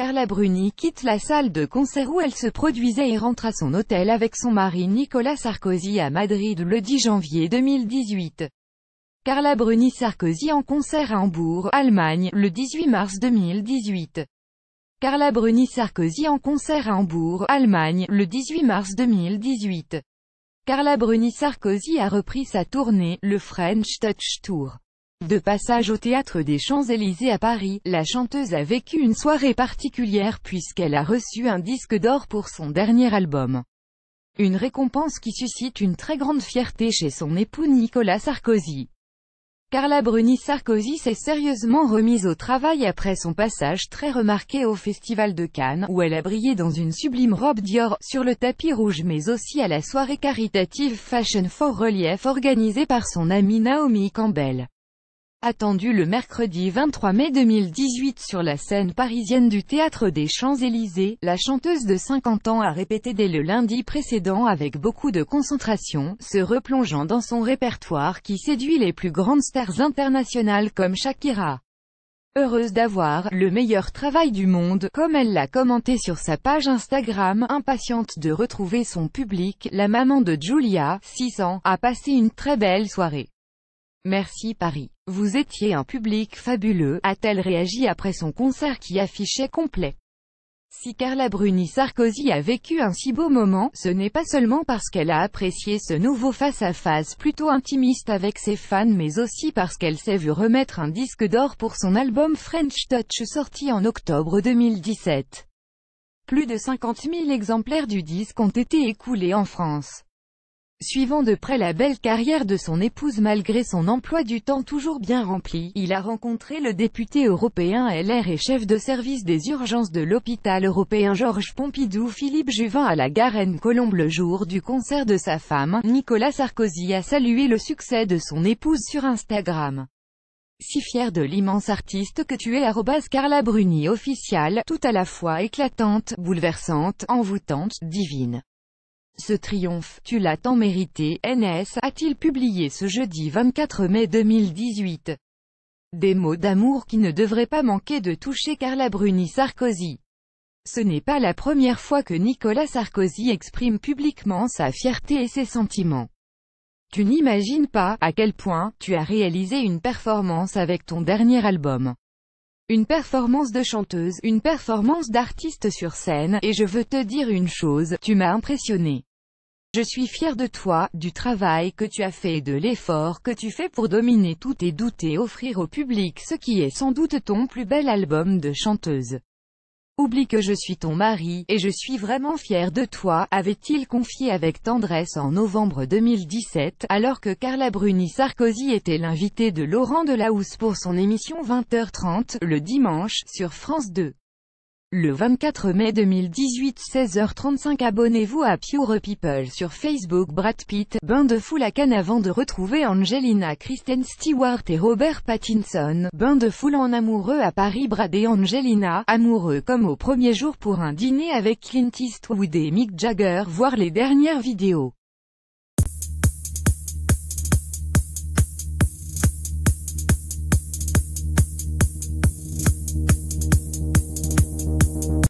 Carla Bruni quitte la salle de concert où elle se produisait et rentre à son hôtel avec son mari Nicolas Sarkozy à Madrid le 10 janvier 2018. Carla Bruni Sarkozy en concert à Hambourg, Allemagne, le 18 mars 2018. Carla Bruni Sarkozy en concert à Hambourg, Allemagne, le 18 mars 2018. Carla Bruni Sarkozy a repris sa tournée, le French Touch Tour. De passage au Théâtre des Champs-Élysées à Paris, la chanteuse a vécu une soirée particulière puisqu'elle a reçu un disque d'or pour son dernier album. Une récompense qui suscite une très grande fierté chez son époux Nicolas Sarkozy. Carla Bruni Sarkozy s'est sérieusement remise au travail après son passage très remarqué au Festival de Cannes, où elle a brillé dans une sublime robe Dior, sur le tapis rouge mais aussi à la soirée caritative Fashion for Relief organisée par son amie Naomi Campbell. Attendue le mercredi 23 mai 2018 sur la scène parisienne du Théâtre des Champs-Élysées, la chanteuse de 50 ans a répété dès le lundi précédent avec beaucoup de concentration, se replongeant dans son répertoire qui séduit les plus grandes stars internationales comme Shakira. Heureuse d'avoir « le meilleur travail du monde », comme elle l'a commenté sur sa page Instagram, impatiente de retrouver son public, la maman de Julia, 6 ans, a passé une très belle soirée. Merci Paris. Vous étiez un public fabuleux, a-t-elle réagi après son concert qui affichait complet. Si Carla Bruni Sarkozy a vécu un si beau moment, ce n'est pas seulement parce qu'elle a apprécié ce nouveau face-à-face plutôt intimiste avec ses fans mais aussi parce qu'elle s'est vue remettre un disque d'or pour son album French Touch sorti en octobre 2017. Plus de 50 000 exemplaires du disque ont été écoulés en France. Suivant de près la belle carrière de son épouse malgré son emploi du temps toujours bien rempli, il a rencontré le député européen LR et chef de service des urgences de l'hôpital européen Georges Pompidou Philippe Juvin à la Garenne-Colombes le jour du concert de sa femme. Nicolas Sarkozy a salué le succès de son épouse sur Instagram. Si fière de l'immense artiste que tu es @Carla Bruni official, tout à la fois éclatante, bouleversante, envoûtante, divine. Ce triomphe, tu l'as tant mérité, NS, a-t-il publié ce jeudi 24 mai 2018. Des mots d'amour qui ne devraient pas manquer de toucher Carla Bruni Sarkozy. Ce n'est pas la première fois que Nicolas Sarkozy exprime publiquement sa fierté et ses sentiments. Tu n'imagines pas, à quel point, tu as réalisé une performance avec ton dernier album. Une performance de chanteuse, une performance d'artiste sur scène, et je veux te dire une chose, tu m'as impressionné. Je suis fière de toi, du travail que tu as fait et de l'effort que tu fais pour dominer tous tes doutes et offrir au public ce qui est sans doute ton plus bel album de chanteuse. Oublie que je suis ton mari, et je suis vraiment fière de toi, avait-il confié avec tendresse en novembre 2017, alors que Carla Bruni Sarkozy était l'invitée de Laurent Delahousse pour son émission 20h30, le dimanche, sur France 2. Le 24 mai 2018 16h35 abonnez-vous à Pure People sur Facebook. Brad Pitt, bain de foule à Cannes avant de retrouver Angelina, Kristen Stewart et Robert Pattinson, bain de foule en amoureux à Paris. Brad et Angelina, amoureux comme au premier jour pour un dîner avec Clint Eastwood et Mick Jagger, voir les dernières vidéos.